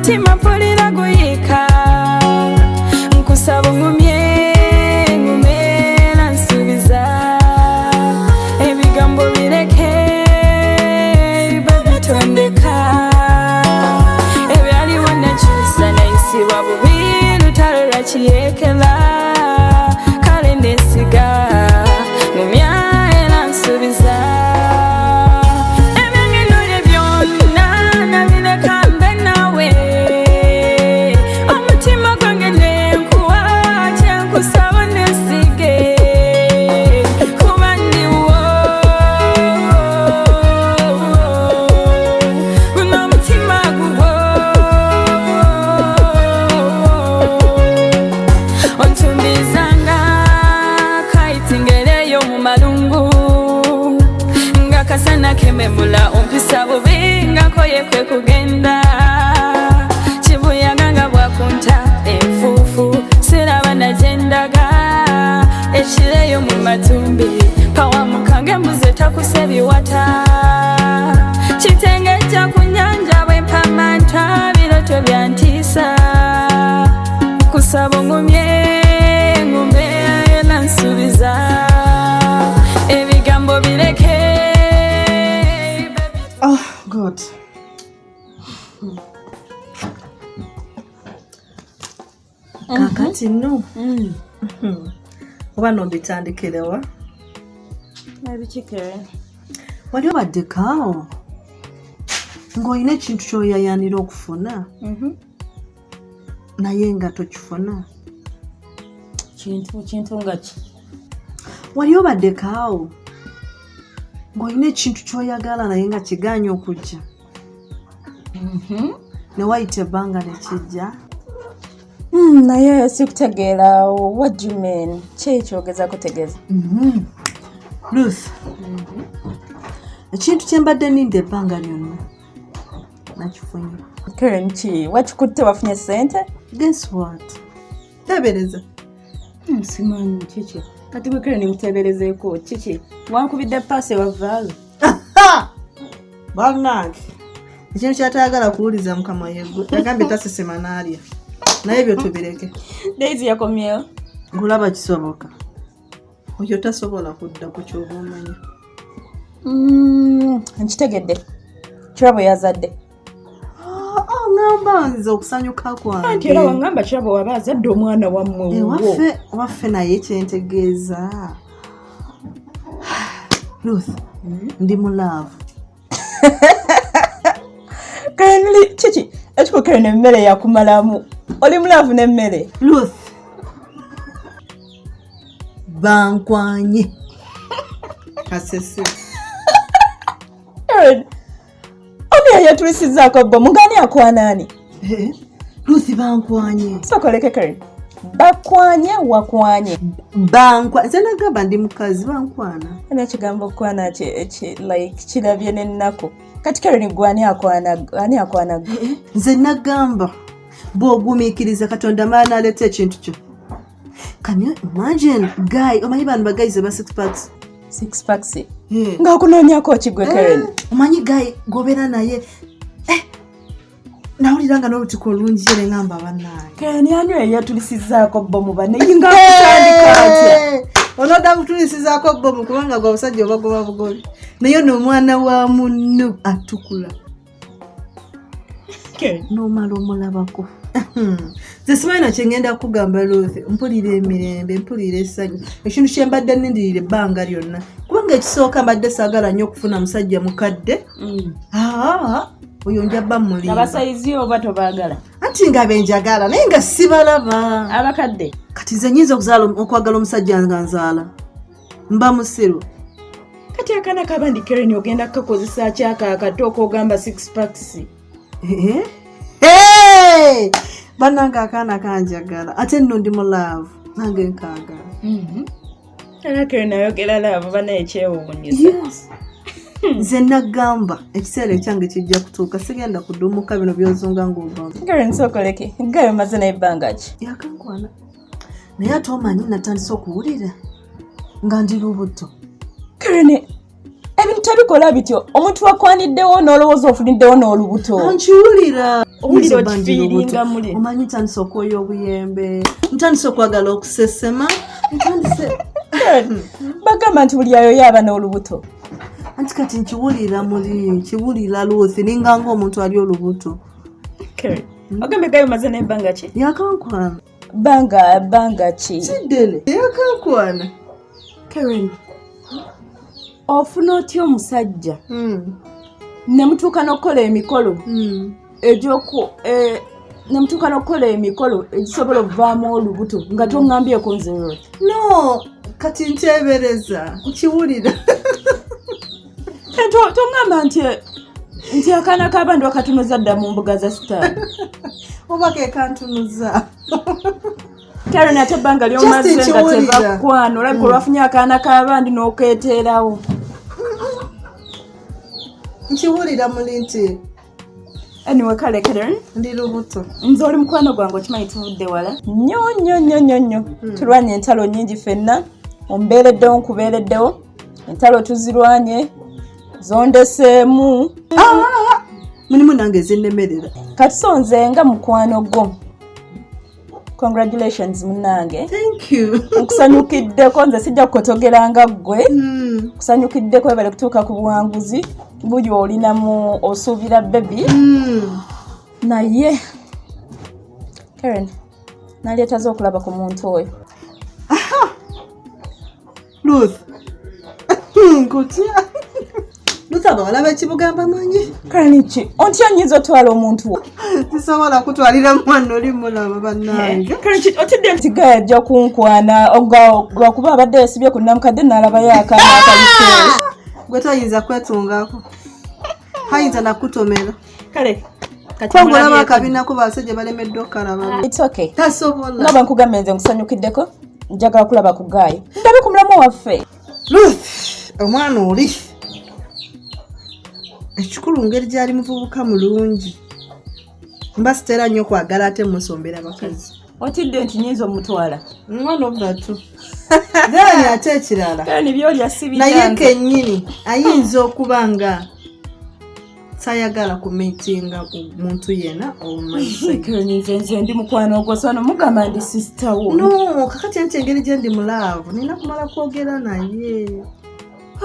omutima mpulira guyika nkusaba ngumye ngumera nsubiza ebigambo bireke babitondeka ebyaliwo nekyusa nayisibwa bubi lutalo lwakiyekera kale ndesiga ngumya era nsubiza ebyangenule byonna nabireka mbe nawe omutima gwange nenkuwa kyenkusaba nesige kuba ndiwo guno omutima gugwo ontumbizanga kayitingeleyo mu malungu nga kasana kememula ompisa bubi nga koye kwe kugenda kibuyaga nga bwakunta enfuufu siraba nagendaga ekireyo mu matumbi pawa mukange mbuze takuse biwata kitengejja ku nyanja bwempamanta biroto byantiisa kusaba ngumye ngumbeera nsubiza ebigambo bireke. Oh God. Kakati no. Oba nombitandikirawa. Nabikikere. Wali obaddekaawo ng'olina ekintu ky'oyayanira okufuna naye nga tokifuna. Kintu nga ki? Wali obaddekaawo ng'olina ekintu ky'oyagala naye nga kigaanye okujja. Ne wayita ebbanga ne kijja. Naye sikutegeera. What do you mean? Ki kyogeza kutegeeza? Ruth, ekintu kye mbadde ninda ebbanga lyonna nakifunye. Karen ki? Wakikutte wafunye ssente? Guess what? Tebereza. Simanyi kiki. Kati bwe Karen buteeberezeeko kiki? Wankubidde paasi wavaayo. Bannange. Ekintu kyatayagala kuwuliza mukama yegwe. Yagambye tasesema n'alya. Naye ebyo tubireke. Daisy yakomyewo. Ngulaba kisoboka. Oyo tasobola kudda ku ky'oba omanyi. Nkitegedde. Kirabo yazadde. Ngamba nze okusanyuka kwange. Anti era wangamba kirabo waba azadde omwana wammwe. Waffe naye kyentegeeza. Ruth, ndi mu love. Karen kiki? Ekiko Karen emmere yakumalamu. Oli mu love n'emmere. Ruth. Bankwanye. Kasese. Karen. Obi yatulisizzaako bbo mugani akwanaani. Ruth bankwanye. Sokoleke Karen. Bakwanye wakwanye. Nze nagamba ndi mukazi bankwana. Ana kigambo okwana like kirabye n'ennaku. Kati Karen gwani akwana. Nze nagamba bw'ogumiikiriza Katonda maana aleta ekintu kyo. Can you imagine guy omanyi bano bagayize ba 6 packs. 6 packs. Nga okunoonyako kigwe Karen. Omanyi guy gobeera naye nawulira nga n'olutiko olungi ere ngamba bannange. Karen yanyo yatulisizzaako bbo mu banne nga kutandika atya. Onoda kutulisizaako bbo mu kubanga gwa busajja oba goba bugobi. Naye n'omwana wa munno atukula. N'omala omulabako. Nze simanyi na kye ngenda kugamba Ruth, mpulira emirembe, mpulira essanyu. Ekintu kye mbadde nnindirira ebbanga lyonna. Kubanga ekisooka mbadde saagala nnyo okufuna musajja mukadde. Oyo njabba mulimba. Abasayizi oba tobaagala? Anti nga benjagala naye nga sibalaba. Abakadde? Kati nze nnyinza okwagala omusajja nga nzaala. Mba musiru. Kati akaana kabandi Karen ogenda kukakozesa kyaka akato okugamba 6 packs. Bannange akaana kanjagala ate nno ndi mu love nange nkaagala. Era Karen ayogera love bana ekyewuunyiza. Nze nagamba ekiseera ekyange kijja kutuuka sigenda kudumuka bino byozunga ng'ogamba. Karen sokoleke gayo maze n'ebbanga ki? Yakankwana. Naye ate omanyi natandise okuwulira nga ndi lubuto. Karen ebintu tabikola bityo omuntu wakwaniddewo n'olowooza ofuniddewo n'olubuto. Nkiwulira. owulira okifiiringa muli omanyi ntandise okwoya obuyembe ntandise okwagala okusesema ntandise bagamba nti buli ayo yaba n'olubuto anti kati nkiwulira muli nkiwulira Luthi ninganga omuntu ali olubuto ogambe gayo maze n'ebbanga ki yakankwana banga ki kiddene yakankwana Karen ofuna otya omusajja nemutuuka n'okukola emikolo nemutuuka n'okukola emikolo egisobola okuvaamu olubuto nga toŋŋambyeko nze Ruth no kati nkyebereza nkiwulira toŋŋamba nti akaana k'abandi wakatunuza dda mu mbuga za sitaani oba kekantunuza Karen ate ebbanga ly'omaze nga tebakwana olabika olwafunye akaana k'abandi n'okeeteerawo nkiwulira muli nti anyway kale Karen ndi lubuto nze oli mukwano gwange okimanyi tuvudde wala nnyo tulwanye entalo nnyingi ffenna ombeereddewo nkubeereddewo entalo tuzirwanye zondeseemu mulimu nange ezinnemerera kati so nze nga mukwano gwo congratulations munange thank you nkusanyukiddeko nze sijja kukotogeranga ggwe kusanyukiddeko ebale kutuuka ku buwanguzi buli olinamu osuubira baby naye Karen naleetaze okulaba ku muntu oyo Ruth nkutya Ruth abawala bekibugamba manyi Karen ki ontya nnyinza otwala omuntu wo tisobola kutwalira mwana oli mulaba bannange Karen ki otidde nti gaya ajja kunkwana lwakuba abadde yasibye ku namukadde n'alabayo akaana akaliseera gwe toyinza kwetungako hayinza nakutomera kale kwangulaba akabinako basajja balemeddwa okalaba it's okay tasobola naba nkugambe nze nkusanyukiddeko njagala kulaba ku gaayo ndabe ku mulamu waffe Ruth omwana oli ekikulu ngeri gyali muvubuka mulungi mba sitera nnyo kwagala ate musombera bakazi otidde nti nyinza omutwala one of the two gani ate ekirala kani byolya sibira naye kennyini ayinza okuba nga sayagala kumitinga muntu yena nze ndi mukwano ogwo sono mugamba ndi sister wo no kakati enti engeri gye ndi mulaavu nina kumala kwogera naye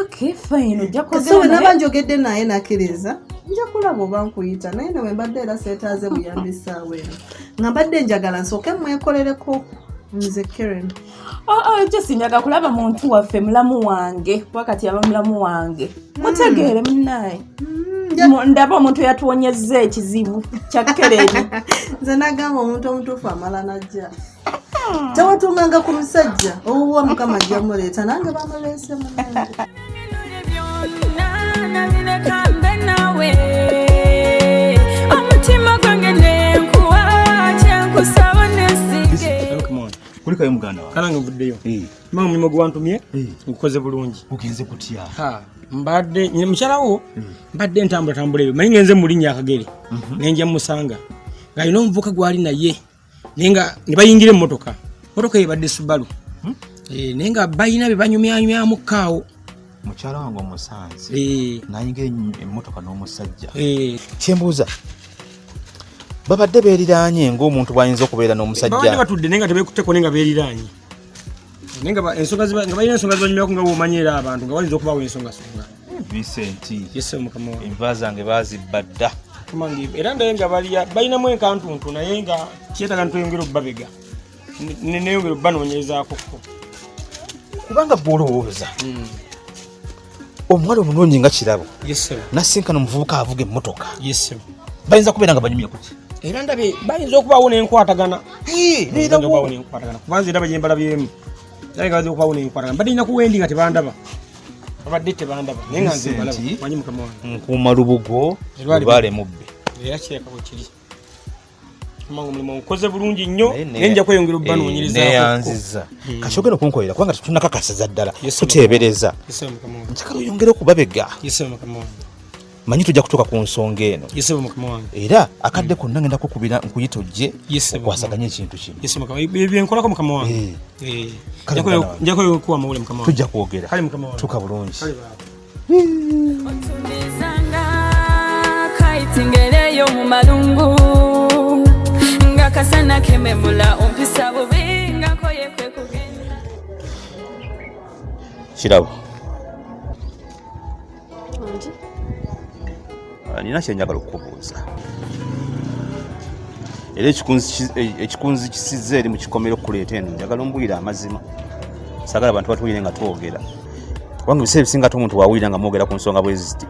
okay fine ojja kwogera naye naba njogedde naye nakkiriza nja kulaba oba nkuyita naye nawe mbadde era seetaaze buyambisaawo eno nga mbadde njagala nsooke mwekolereko nze Karen ekyo sinjaga kulaba muntu waffe mulamu wange wakati aba mulamu wange mutegeere munnaye ndaba omuntu yatuwonyezza ekizibu kya Kereni nze nagamba omuntu omutuufu amala najja tewatunganga ku musajja owuwa mukama gyamuleeta nange bamuleese munange omutima gwange nenkuwa kyenkusaba nesige kulikayo muganda wawe kana ngavuddeyo mama mulimo gwantumye ngukoze bulungi ugenze kutya mbadde nyine mukyalawo mbadde ntambula eyo manyi ngenze mulinnya akagere nenja musanga ng'alina omuvuka gwali naye nenga ne bayingira emmotoka motoka ebadde Subaru nenga bayina be banyumyamyamu kaawo mukyala wange omusanze nayingira emmotoka n'omusajja kyembuuza babadde beeriraanye ng'omuntu bw'ayinza okubeera n'omusajja babadde batudde nenga tebekutteko nenga beeriraanye nenga balina ensonga zibanyumyako nga bwomanyi era abantu nga balinza okubaawo ensongasonga Vincenti yese mukama wange enva zange baazibba dda era ndaye nga balinamu enkantuntu naye nga kyetaaga ntweyongera obbabega neyongera obbanoonyerezaakokko kubanga bw'olowooza omuwala omulungi nga kirabo nasinkana omuvubuka avuga emmotoka bayinza kubeera nga banyumye kuki era ndabe bayinza okubaawo n'enkwatagana kubanza eraba gyembala byemu naye nga baza okubaawo n'enkwatagana badde kuwendi nga tebandaba babadde tebandaba naye nga nze mbalaba manyi mukama wange nkuuma lubugo lubaale mubbe era kireka bwe kiri amangu mulimu nkoze bulungi nnyo naye nja kweyongera obbanonyirizaneyanziza kakyogera okunkolera kubanga tunakakasiza ddala tuteebereza njagala oyongere okubabega manyi tujja kutuuka ku nsonga eno era akadde konna ngenda kukubira nkuyita ojje okwasaganya ekintu kino byenkolako mukama wange njakoyo kuwa mawule mukama wange tujja kwogera tuka bulungi otumizanga kaitingeleyo mu malungu akasana kememula ompisa bubi ngakoye kwe kugenda. Kirabo. Onje. Nina kyenjagala okukubuuza. Era ekikunzi kisizza eri mu kikomero okuleeta eno njagala ombulira amazima. Sagala abantu batuwulire nga twogera. Kubanga ebiseera ebisinga ate omuntu waawulira nga mwogera ku nsonga bwe ziti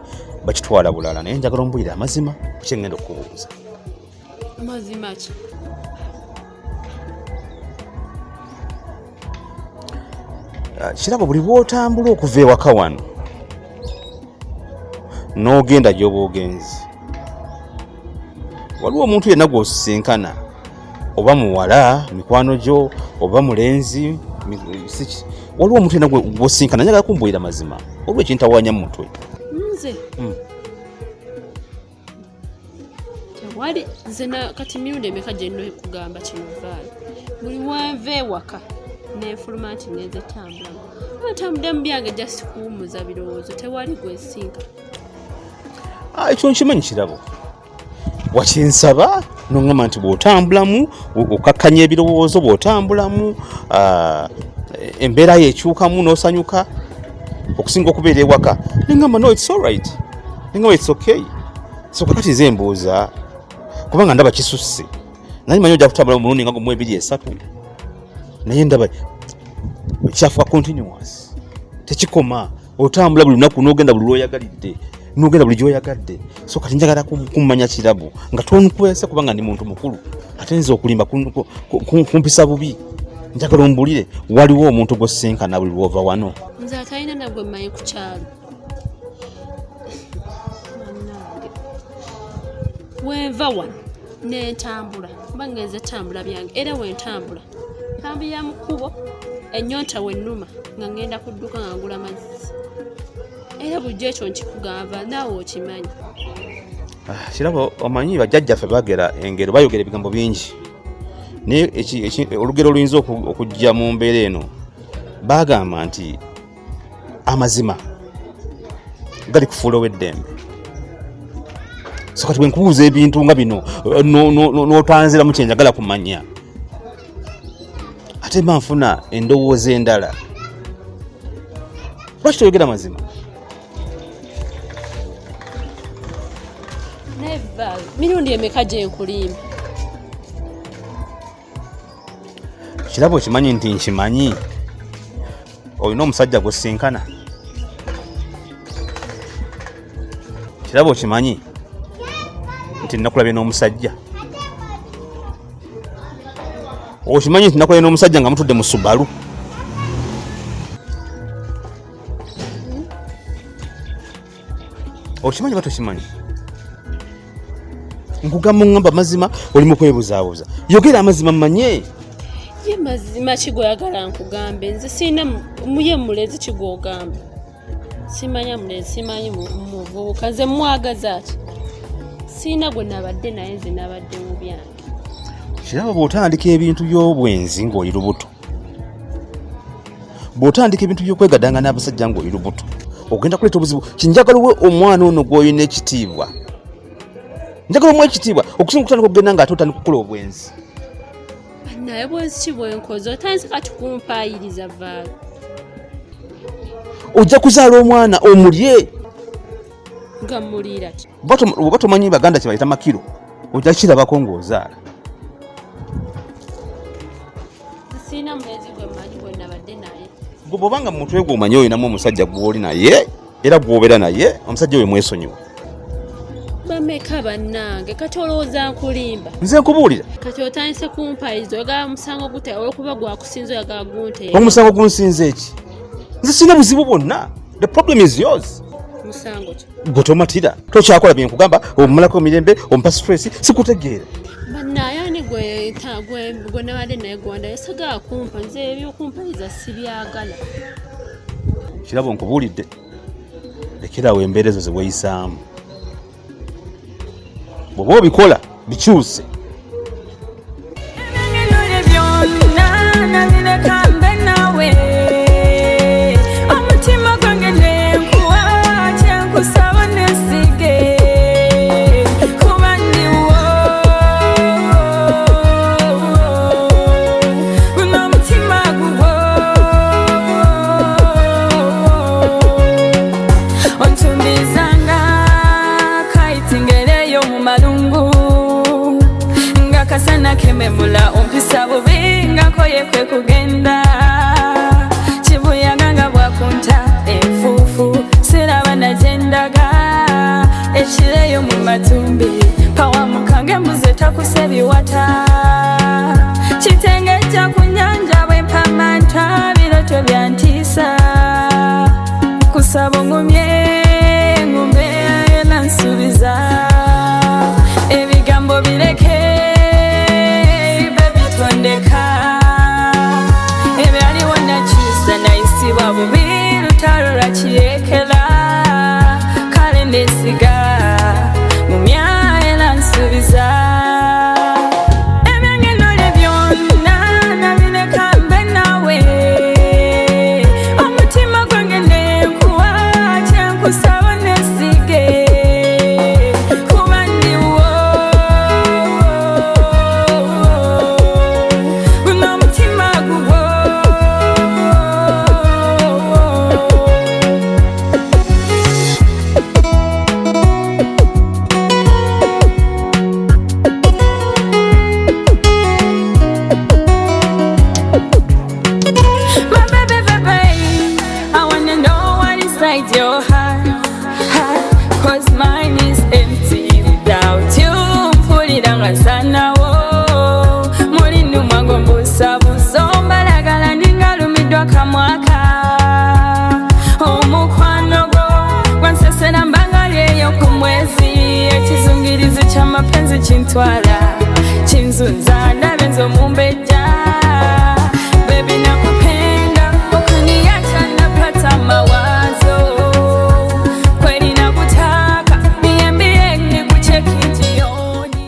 bakitwala bulala naye njagala ombulire amazima kye ngenda okukubuuza. Amazima ki? Kirabo buli bw'otambula okuva ewaka wano n'ogenda gy'oba ogenzi waliwo omuntu yenna gw'osisinkana oba muwala mikwano gyo oba mulenzi waliwo omuntu yenna gw'osisinkana njagala kumbuulira mazima waliwo ekintawanya mu mutwe. Nze tewali nze kati mirundi emeka gye nnina kugamba kino vaala buli wanva ewaka n'enfuluma nti ngenze tambulamu atambudde mu byange just kuwummuza birowoozo tewali gwesinka. Ekyo nkimanyi Kirabo wakinsaba n'oŋŋamba nti bw'otambulamu okakkanya ebirowoozo bw'otambulamu embeera yeekyukamu n'osanyuka okusinga okubeera ewaka neŋŋamba no it's alright neŋŋamba it's okay so kakati nze mbuuza kubanga ndaba kisusse naye manyi ojja kutambula mu mulundi nga gumu 2-3 naye ndaba kyafuka continuous tekikoma otambula buli lunaku n'ogenda buli lw'oyagalidde n'ogenda buli gy'oyagadde so kati njagala kummanya Kirabo nga tonkwese kubanga ndi muntu mukulu ate nze okulimba kumpisa bubi njagala ombulire waliwo omuntu gw'osisinkana buli lw'ova wano. Nze atalina nagwe mmanyi ku kyalo wenva wano n'entambula kuba ngenze tambula byange era wentambula tambulira mu kkubo ennyonta wennuma nga ngenda kudduka nga ngula mazzi era bulijjo ekyo nkikugamba naawe okimanyi. Kirabo omanyi bajjajjaffe bagera engero bayogera ebigambo bingi naye olugero oluyinza okujja mu mbeera eno bagamba nti amazima gali kufuula ow'eddembe so kati bwe nkubuuza ebintu nga bino n'otanziramu kye njagala kumanya ate mba nfuna endowooza endala lwaki toyogera mazima? Never mirundi emeka gye nkulimba. Kirabo kimanyi nti nkimanyi olina omusajja gw'osisinkana. Kirabo kimanyi nti nakulabye n'omusajja. Okimanyi nti nakulabye n'omusajja nga mutudde mu Subaru. Okimanyi bato kimanyi? Nkugamba ngamba mazima oli mu kwebuzaabuza. Yogera amazima mmanye. Ye mazima kigoyagala nkugambe nze sina muye mulezi kigogamba. Simanya mulezi simanyi muvubuka nze mwagaza ati. Sina gwe nabadde naye nze nabadde mu byange. Kirabo bw'otandika ebintu by'obwenzi ng'oli lubuto. Bw'otandika ebintu by'okwegadanga n'abasajja ng'oli lubuto. Ogenda kuleeta obuzibu kinjagala we omwana ono gw'olina ekitiibwa. Njagala omuwa ekitiibwa okusinga okutandika okugenda ng'ate otandika okukola obwenzi. Naye bwenzi ki bwenkoze otandise kati kumpaayiriza vaala. Ojja kuzaala omwana omulye. Nga muliira ki? Oba tomanyi Baganda kye bayita makiro ojja kirabako ng'ozaala. Sina mulezi gwe mmanyi gwe nabadde naye. Gwe bw'obanga mu mutwe gwe omanyi olinamu omusajja gw'oli naye era gw'obeera naye omusajja we mwesonyiwa. Bameka bannange kati olowooza nkulimba. Nze nkubuulira. Kati otandise kumpaayiriza oyagala musango gute olw'okuba gwakusinza oyagala gunte. Omusango gunsinze eki? Nze sina buzibu bwonna. The problem is yours. Musango ki? Gwe tomatira tokyakola bye nkugamba omumalako emirembe ompa stress sikutegeera. Bannaye ani gwe nabadde naye gwanda yasagala kumpa nze ebyokumpaliza sibyagala. Kirabo nkubuulidde lekerawo embeera ezo ze weeyisaamu. Bw'oba obikola bikyuse. memula ompisa bubi ngakoye kwe kugenda kibuyaga nga bwakunta enfuufu siraba nagendaga ekireyo mu matumbi pawa mukange mbuze takusebiwata kitenge kya ku nyanja bwempamanta biroto byantiisa kusaba ngumye ngumbe nansubiza ebigambo bireke bebitondeka ebyaliwo nakiisa nayisibwa bubi lutalo lwakirekera kale nesiga mumyaye nansubiza ebyangenole byonna nabireka mbe nawe omutima gwange nenkuwa kyenkusaba nesige kuba ndiwo guno omutima gugwo My baby, baby, I wanna know what inside your heart, 'cause mine is empty without you. Put it on my sana, oh. Muri numango mbusa buzombalagala ningalumidwa kamwaka. Omukwano gwo gwansesera mbangalyeyo ku mwezi. Ekizungirizi ky'amapenzi kintwala kinzunza ndabe nzo mumbejja